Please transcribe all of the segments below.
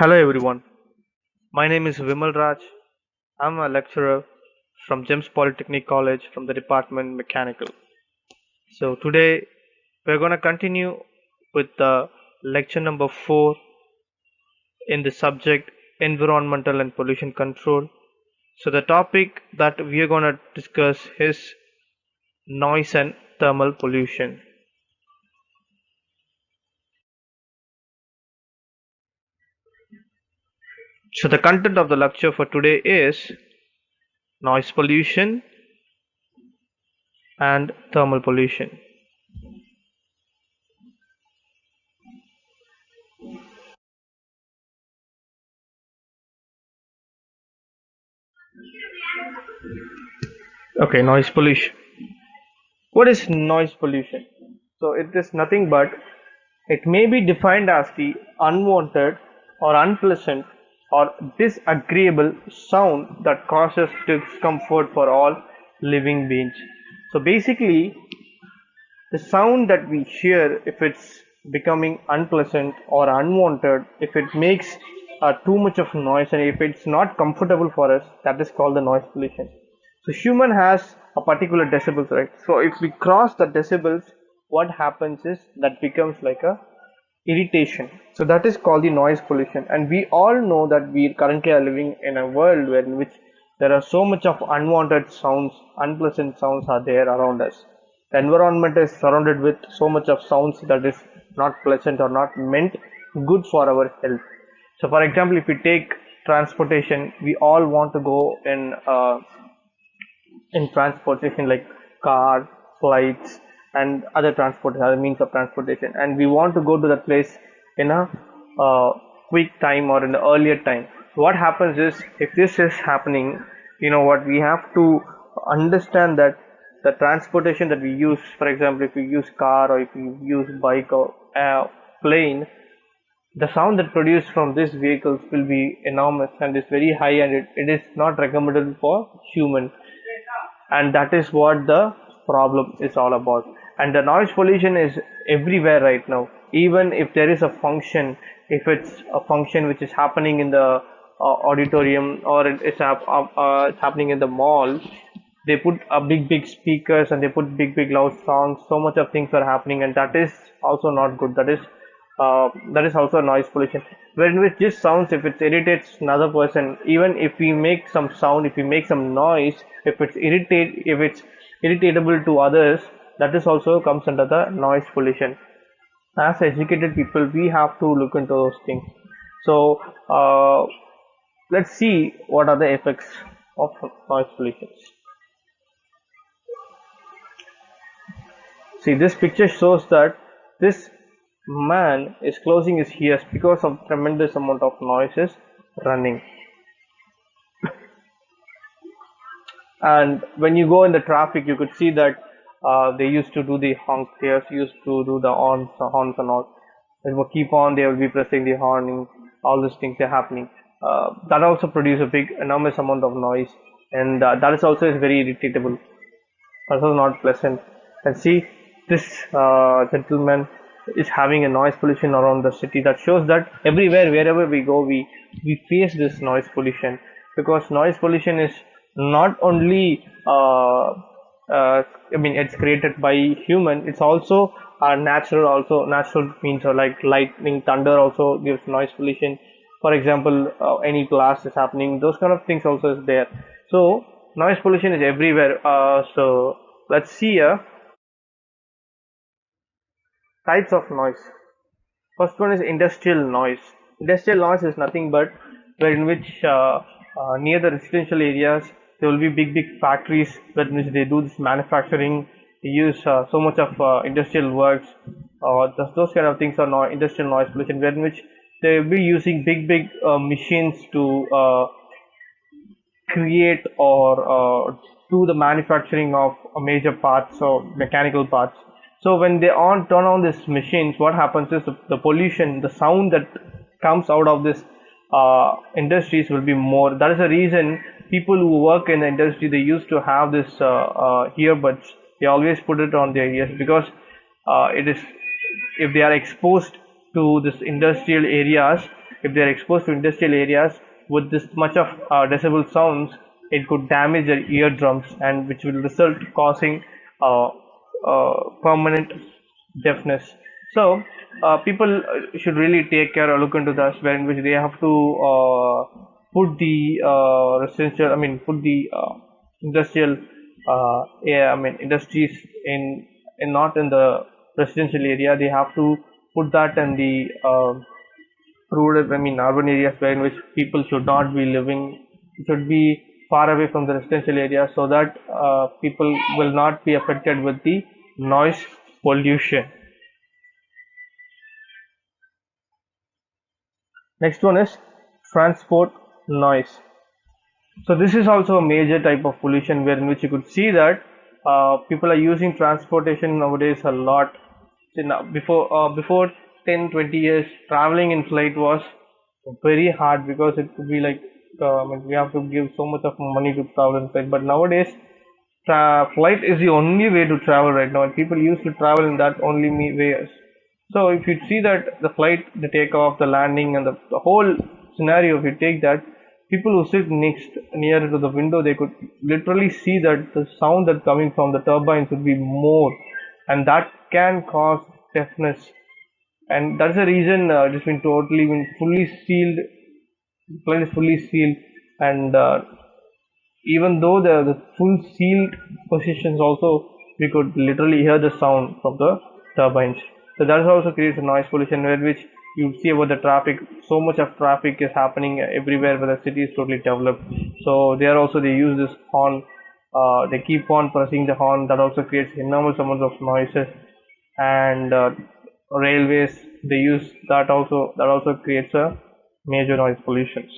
Hello everyone, my name is Vimal Raj. I'm a lecturer from GEMS Polytechnic College from the department Mechanical. So today we're going to continue with the lecture number 4 in the subject environmental and pollution control. So the topic that we are going to discuss is noise and thermal pollution. So the content of the lecture for today is noise pollution and thermal pollution. Okay, noise pollution. What is noise pollution? So it is nothing but it may be defined as the unwanted or unpleasant or disagreeable sound that causes discomfort for all living beings. So basically, the sound that we hear, if it's becoming unpleasant or unwanted, if it makes too much of noise and if it's not comfortable for us, that is called the noise pollution. So human has a particular decibels, right? So if we cross the decibels, what happens is that becomes like a irritation. So that is called the noise pollution, and we all know that we currently are living in a world where in which there are so much of unwanted sounds, unpleasant sounds are there around us. The environment is surrounded with so much of sounds that is not pleasant or not meant good for our health. So for example, if we take transportation, we all want to go in transportation like car, flights, and other means of transportation, and we want to go to that place in a quick time or in the earlier time. So what happens is, if this is happening, you know what, we have to understand that the transportation that we use, for example, if we use car or if we use bike or plane, the sound that produced from these vehicles will be enormous and is very high, and it is not recommendable for human, and that is what the problem is all about. And the noise pollution is everywhere right now. Even if there is a function, if it's a function which is happening in the auditorium, or it's happening in the mall, they put a big speakers and they put big loud songs. So much of things are happening, and that is also not good. That is also noise pollution. When with just sounds, if it irritates another person, even if we make some sound, if we make some noise, if it's irritatable to others, that is also comes under the noise pollution. As educated people, we have to look into those things. So let's see what are the effects of noise pollution. See, this picture shows that this man is closing his ears because of tremendous amount of noises running. And when you go in the traffic, you could see that they used to do the honk. They used to do the horns and all. They will keep on. They will be pressing the horn. All these things are happening. That also produce a big, enormous amount of noise, and that is also is very irritable. Also not pleasant. And see, this gentleman is having a noise pollution around the city. That shows that everywhere, wherever we go, we face this noise pollution, because noise pollution is not only I mean, it's created by human. It's also natural. Also natural means like lightning, thunder also gives noise pollution. For example, any blast is happening. Those kind of things also is there. So noise pollution is everywhere. So let's see types of noise. First one is industrial noise. Industrial noise is nothing but where in which near the residential areas there will be big factories that which they do this manufacturing. They use so much of industrial works. Those kind of things are industrial noise pollution, where in which they will be using big machines to create or do the manufacturing of major parts or mechanical parts. So when they turn on these machines, what happens is the pollution, the sound that comes out of this industries will be more. That is the reason people who work in the industry, they used to have this earbuds. They always put it on their ears, because it is, if they are exposed to this industrial areas, if they are exposed to industrial areas with this much of decibel sounds, it could damage their eardrums, and which will result causing uh, permanent deafness. So people should really take care or look into this, where in which they have to put the residential, I mean, put the industrial, yeah, I mean, industries in not in the residential area. They have to put that in the rural, I mean, urban areas, where in which people should not be living, should be far away from the residential area, so that people will not be affected with the noise pollution. Next one is transport noise. So this is also a major type of pollution, where in which you could see that people are using transportation nowadays a lot. See, now, before 10-20 years, traveling in flight was very hard, because it could be like, I mean, we have to give so much of money to travel in flight. But nowadays, flight is the only way to travel right now, and people used to travel in that only ways. So if you see that the flight, the takeoff, the landing, and the whole scenario, if you take that, people who sit next near to the window, they could literally see that the sound that coming from the turbines would be more, and that can cause deafness. And that's the reason it has been totally been fully sealed. The plane is fully sealed, and even though the full sealed positions also, we could literally hear the sound from the turbines. So that also creates a noise pollution, where which you see about the traffic. So much of traffic is happening everywhere where the city is totally developed. So there also they use this horn. They keep on pressing the horn. That also creates enormous amounts of noises. And railways, they use that also. That also creates a major noise pollution.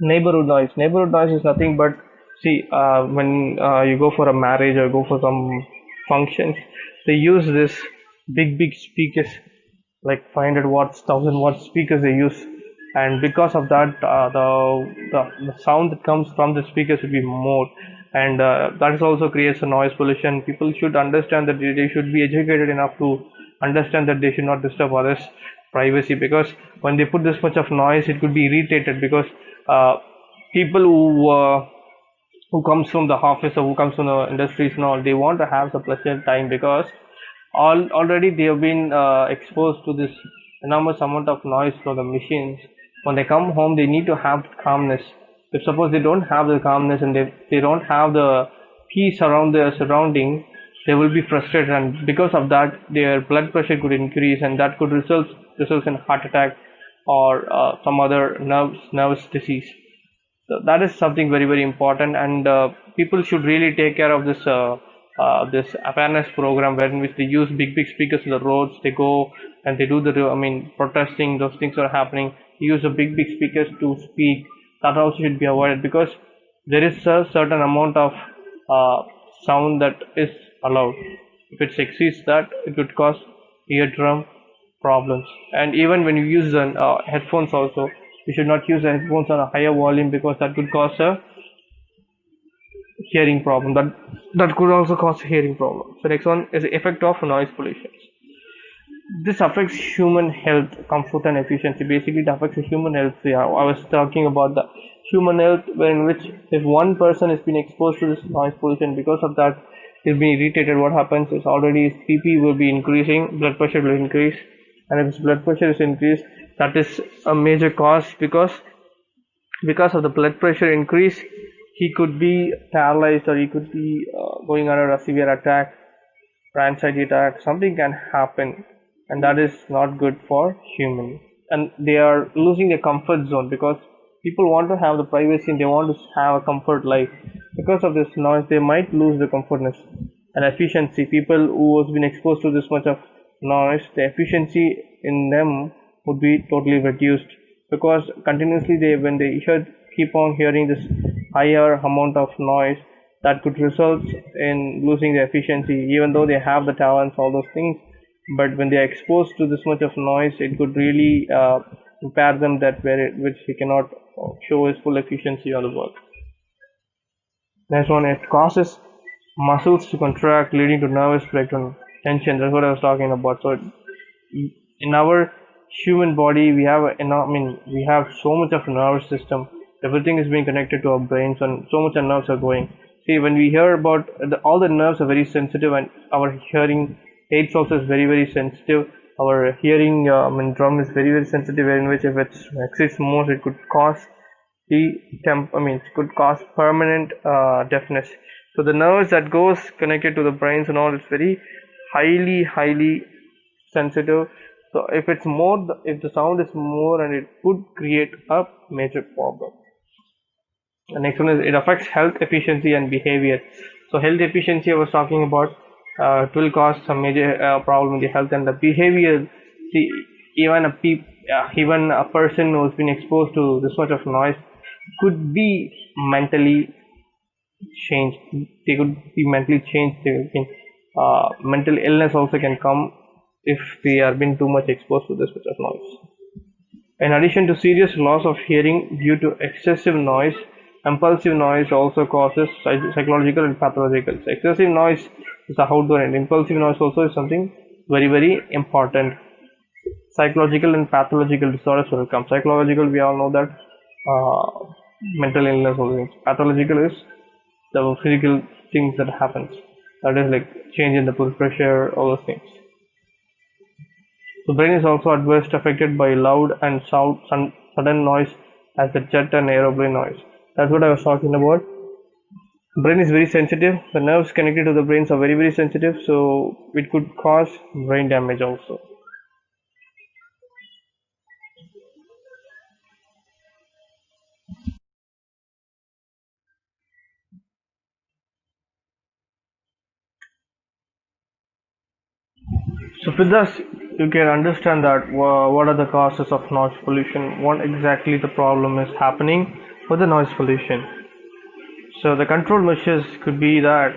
Neighborhood noise is nothing but, see, when you go for a marriage or go for some functions, they use this big speakers, like 500 watts, 1000 watts speakers they use. And because of that, the sound that comes from the speakers will be more. And that is also creates a noise pollution. People should understand that they should be educated enough to understand that they should not disturb others privacy, because when they put this much of noise, it could be irritated. Because uh, people who comes from the office or who comes from the industries and all, they want to have some pleasant time, because already they have been exposed to this enormous amount of noise from the machines. When they come home, they need to have calmness. If suppose they don't have the calmness, and they don't have the peace around their surrounding, they will be frustrated, and because of that, their blood pressure could increase, and that could results in heart attack, or some other nervous disease. So that is something very important, and people should really take care of this awareness program, where in which they use big speakers in the roads. They go and they do the, I mean, protesting. Those things are happening. They use the big speakers to speak. That also should be avoided, because there is a certain amount of sound that is allowed. If it exceeds that, it could cause eardrum problems. And even when you use the headphones also, you should not use the headphones on a higher volume, because that could cause a hearing problem. That could also cause a hearing problem. So next one is the effect of noise pollution. This affects human health, comfort, and efficiency. Basically, it affects the human health. Yeah, I was talking about the human health, in which if one person has been exposed to this noise pollution, because of that, he's been irritated. What happens is already his BP will be increasing, blood pressure will increase, and if his blood pressure is increased, that is a major cause, because of the blood pressure increase, he could be paralyzed, or he could be going under a severe attack, or anxiety attack. Something can happen, and that is not good for human. And they are losing their comfort zone, because people want to have the privacy and they want to have a comfort life. Because of this noise, they might lose the comfortness and efficiency. People who has been exposed to this much of noise, the efficiency in them would be totally reduced, because continuously when they keep on hearing this higher amount of noise, that could result in losing their efficiency, even though they have the talents, all those things. But when they are exposed to this much of noise, it could really impair them, that which he cannot show his full efficiency on the work. Next one, it causes muscles to contract, leading to nervous breakdown, tension. That's what I was talking about. So in our human body, we have I mean, we have so much of nervous system. Everything is being connected to our brains, and so much of nerves are going. See, when we hear about all the nerves are very sensitive, and our hearing aids also is very very sensitive. Our hearing I mean, drum is very very sensitive, in which if it exceeds more, it could cause the I mean, it could cause permanent deafness. So the nerves that goes connected to the brains and all is very highly sensitive. So if it's more, if the sound is more, and it could create a major problem. The next one is it affects health efficiency and behavior. So health efficiency I was talking about, it will cause some major problem in the health and the behavior. See, even a person who's been exposed to this much of noise could be mentally changed. They could be mentally changed. They can, mental illness also can come if they are been too much exposed to this much of noise. In addition to serious loss of hearing due to excessive noise, impulsive noise also causes psychological and pathological. So excessive noise is a outdoor, and impulsive noise also is something very very important. Psychological and pathological disorders will come. Psychological, we all know that mental illness also. Pathological is the physical things that happens. That is like change in the blood pressure, all those things. The brain is also adversely affected by loud and sudden noise as the jet and aeroplane noise. That's what I was talking about. Brain is very sensitive. The nerves connected to the brains are very very sensitive, so it could cause brain damage also. So with this, you can understand that what are the causes of noise pollution, what exactly the problem is happening with the noise pollution. So the control measures could be that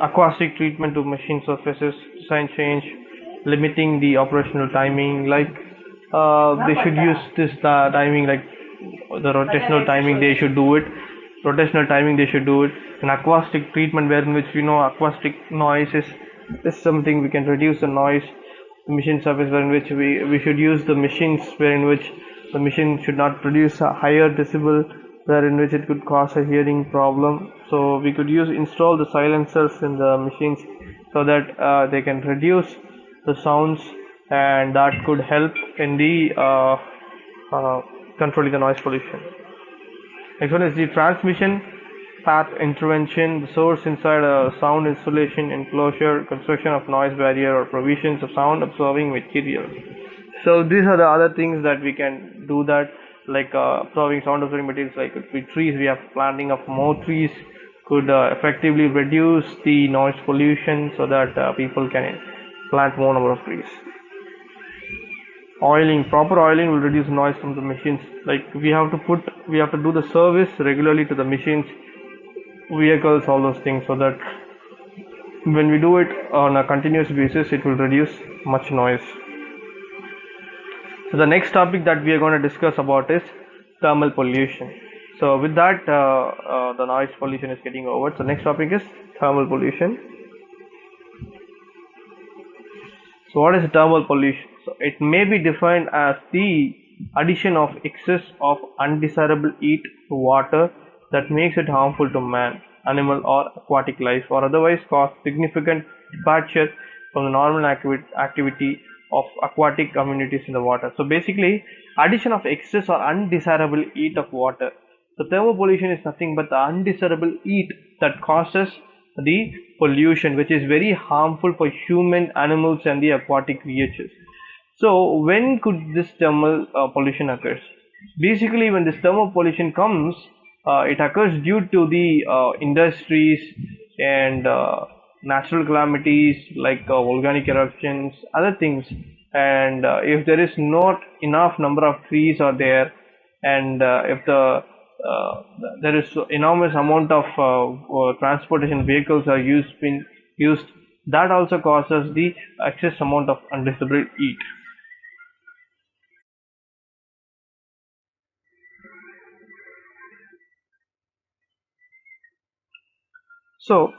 acoustic treatment to machine surfaces, design change, limiting the operational timing. Like they should use this timing, like the rotational timing. They should do it. Rotational timing. They should do it. An acoustic treatment, where in which we know acoustic noise is something we can reduce the noise. The machine surface, where in which we should use the machines, where in which the machine should not produce a higher decibel, where in which it could cause a hearing problem. So we could install the silencers in the machines, so that they can reduce the sounds, and that could help in the controlling the noise pollution. Next one is the transmission path intervention, the source inside a sound insulation enclosure, construction of noise barrier, or provisions of sound absorbing material. So these are the other things that we can do, that like absorbing sound absorbing materials, like with trees. We have planting of more trees could effectively reduce the noise pollution, so that people can plant more number of trees. Oiling, proper oiling will reduce noise from the machines. Like we have to do the service regularly to the machines, vehicles, all those things, so that when we do it on a continuous basis, it will reduce much noise. So the next topic that we are going to discuss about is thermal pollution. So with that, the noise pollution is getting over. So next topic is thermal pollution. So what is thermal pollution? So it may be defined as the addition of excess of undesirable heat to water that makes it harmful to man, animal, or aquatic life, or otherwise cause significant departure from the normal activity of aquatic communities in the water. So basically, addition of excess or undesirable heat of water. So thermal pollution is nothing but the undesirable heat that causes the pollution, which is very harmful for human, animals, and the aquatic creatures. So when could this thermal pollution occurs? Basically, when this thermal pollution comes, it occurs due to the industries and natural calamities, like volcanic eruptions, other things. And if there is not enough number of trees are there, and if there is enormous amount of transportation vehicles are been used, that also causes the excess amount of undesirable heat. So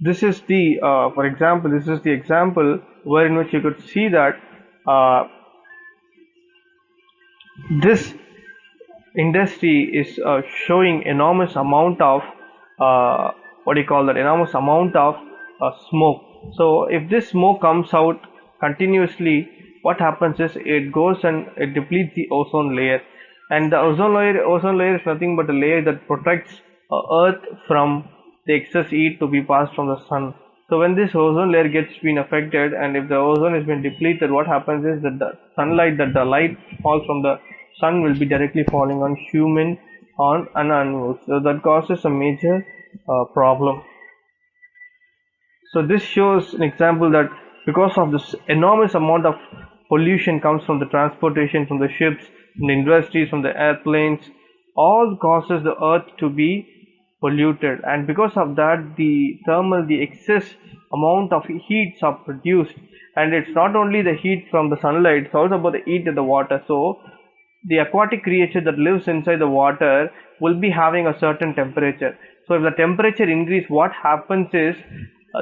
this is for example, this is the example where in which you could see that uh, This industry is showing enormous amount of what do you call that, enormous amount of smoke. So if this smoke comes out continuously, what happens is it goes and it depletes the ozone layer, and the ozone layer is nothing but a layer that protects earth from the excess heat to be passed from the sun. So when this ozone layer gets been affected, and if the ozone has been depleted, what happens is that the light falls from the sun will be directly falling on human on and animals. So that causes a major problem. So this shows an example that because of this enormous amount of pollution comes from the transportation, from the ships, from the industries, from the airplanes, all causes the earth to be polluted, and because of that the excess amount of heats are produced, and it's not only the heat from the sunlight, it's also about the heat in the water. So the aquatic creature that lives inside the water will be having a certain temperature. So if the temperature increase, what happens is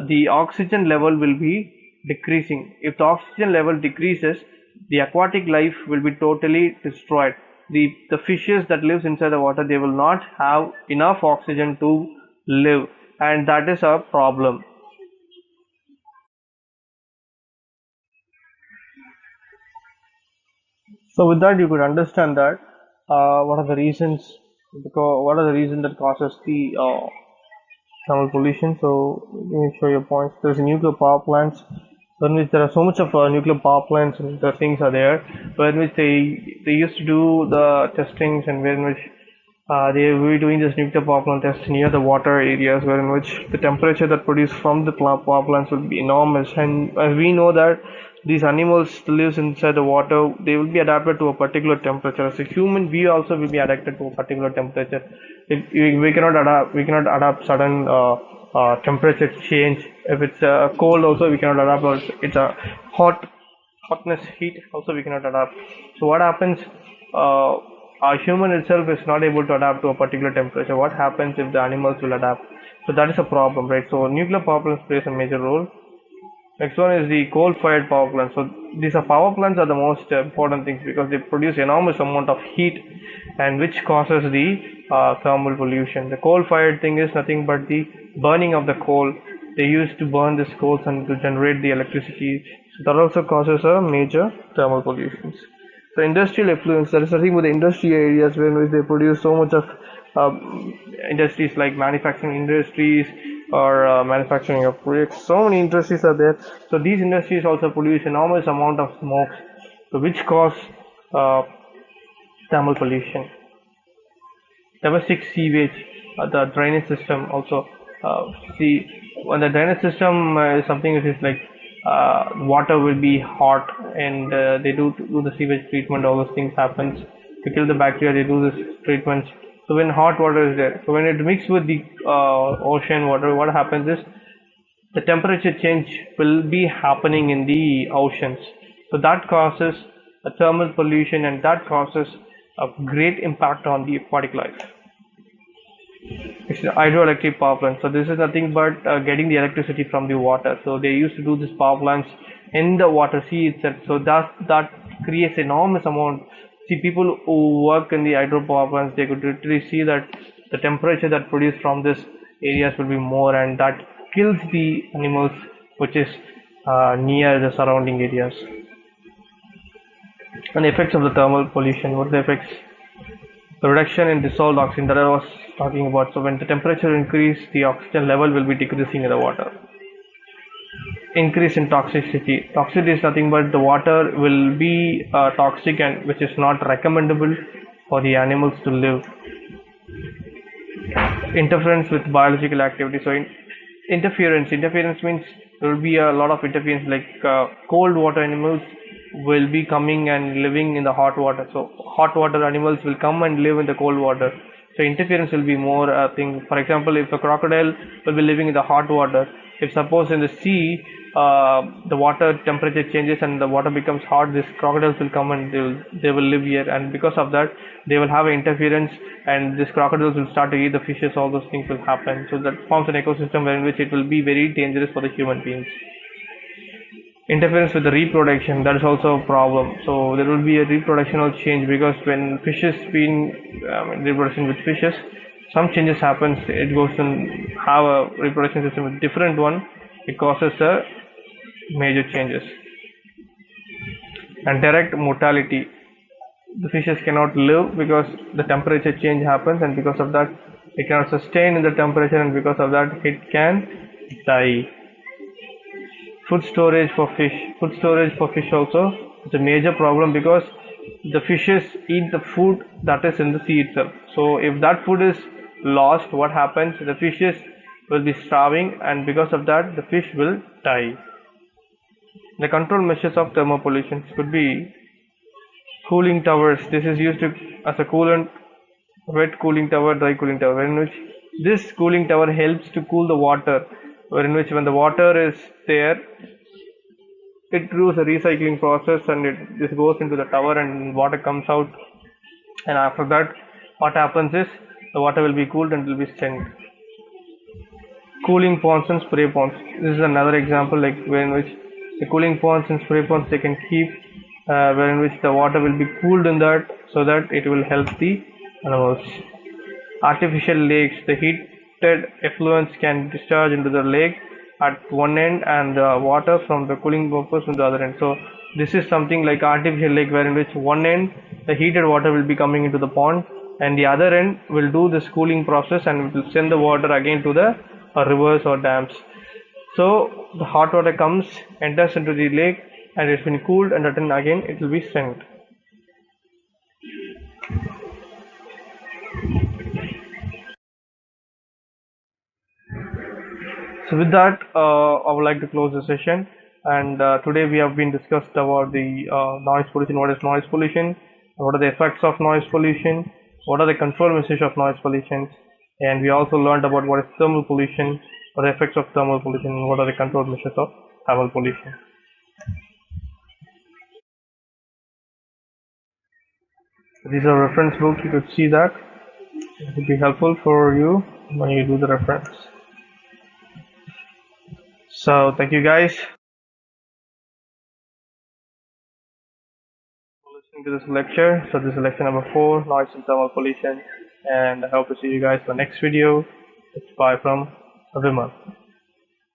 the oxygen level will be decreasing. If the oxygen level decreases, the aquatic life will be totally destroyed. The fishes that lives inside the water, they will not have enough oxygen to live, and that is a problem. So with that, you could understand that what are the reasons, because what are the reasons that causes the thermal pollution. So let me show you points. There's nuclear power plants, in which there are so much of nuclear power plants, and the things are there, where in which they used to do the testings, and where in which they will be doing this nuclear power plant test near the water areas, where in which the temperature that produced from the power plants will be enormous. And as we know that these animals lives inside the water, they will be adapted to a particular temperature. As a human, we also will be adapted to a particular temperature. We cannot adapt sudden temperature change. If it's cold, also we cannot adapt. Or it's a hotness, heat, also we cannot adapt. So what happens? Our human itself is not able to adapt to a particular temperature. What happens if the animals will adapt? So that is a problem, right? So nuclear power plants plays a major role. Next one is the coal-fired power plants. So these are power plants are the most important things, because they produce enormous amount of heat, and which causes the thermal pollution. The coal-fired thing is nothing but the burning of the coal. They used to burn this coals and to generate the electricity. So that also causes a major thermal pollution. So industrial effluents, that is nothing but the industry areas where in which they produce so much of industries like manufacturing industries, or manufacturing of bricks. So many industries are there. So these industries also produce enormous amount of smoke, so which cause uh, thermal pollution. Domestic sewage, the drainage system also. See, when the drainage system is something which is like water will be hot, and they do the sewage treatment. All those things happens to kill the bacteria. They do this treatment. So when hot water is there, so when it mixes with the ocean water, what happens is the temperature change will be happening in the oceans. So that causes a thermal pollution, and that causes a great impact on the aquatic life. It's a hydroelectric power plant. So this is nothing but getting the electricity from the water. So they used to do this power plants in the water sea itself. So that creates enormous amount. See, people who work in the hydro power plants, they could literally see that the temperature that produced from this areas will be more, and that kills the animals which is near the surrounding areas. And the effects of the thermal pollution. What are the effects? The reduction in dissolved oxygen that I was talking about. So when the temperature increase, the oxygen level will be decreasing in the water. Increase in toxicity. Toxicity is nothing but the water will be toxic, and which is not recommendable for the animals to live. Interference with biological activity. So interference means there will be a lot of interference, like cold water animals will be coming and living in the hot water. So hot water animals will come and live in the cold water. So interference will be more thing. For example, if a crocodile will be living in the hot water, if suppose in the sea the water temperature changes and the water becomes hot, these crocodiles will come and they will live here, and because of that they will have interference, and these crocodiles will start to eat the fishes. All those things will happen. So that forms an ecosystem in which it will be very dangerous for the human beings. interference with the reproduction, that is also a problem. So there will be a reproductional change, because when fishes been reproduction with fishes, some changes happens. It goes and have a reproduction system with different one. It causes a major changes. And direct mortality, the fishes cannot live because the temperature change happens, and because of that it cannot sustain in the temperature, and because of that it can die. Food storage for fish. Food storage for fish also is a major problem, because the fishes eat the food that is in the sea itself. So if that food is lost, what happens? The fishes will be starving, and because of that the fish will die. The control measures of thermopollution could be cooling towers. This is used as a coolant, wet cooling tower, dry cooling tower, in which this cooling tower helps to cool the water, in which when the water is there, it through a recycling process, and this goes into the tower and water comes out, and after that what happens is the water will be cooled and will be sent. Cooling ponds and spray ponds. This is another example, like in which the cooling ponds and spray ponds, they can keep in which the water will be cooled in that, so that it will help the animals. Artificial lakes. The heated effluents can discharge into the lake at one end, and the water from the cooling purpose on the other end. So this is something like artificial lake, where in which one end the heated water will be coming into the pond, and the other end will do this cooling process, and it will send the water again to the rivers or dams. So the hot water comes, enters into the lake, and it's been cooled, and then again it will be sent. So with that, I would like to close the session. And today we have been discussed about the noise pollution. What is noise pollution? What are the effects of noise pollution? What are the control measures of noise pollution? And we also learned about what is thermal pollution, what are the effects of thermal pollution, and what are the control measures of thermal pollution. These are reference books. You could see that. It would be helpful for you when you do the reference. So thank you guys for listening to this lecture. So this is lecture number 4, noise and thermal pollution, and I hope to see you guys for the next video. It's bye from Vimal.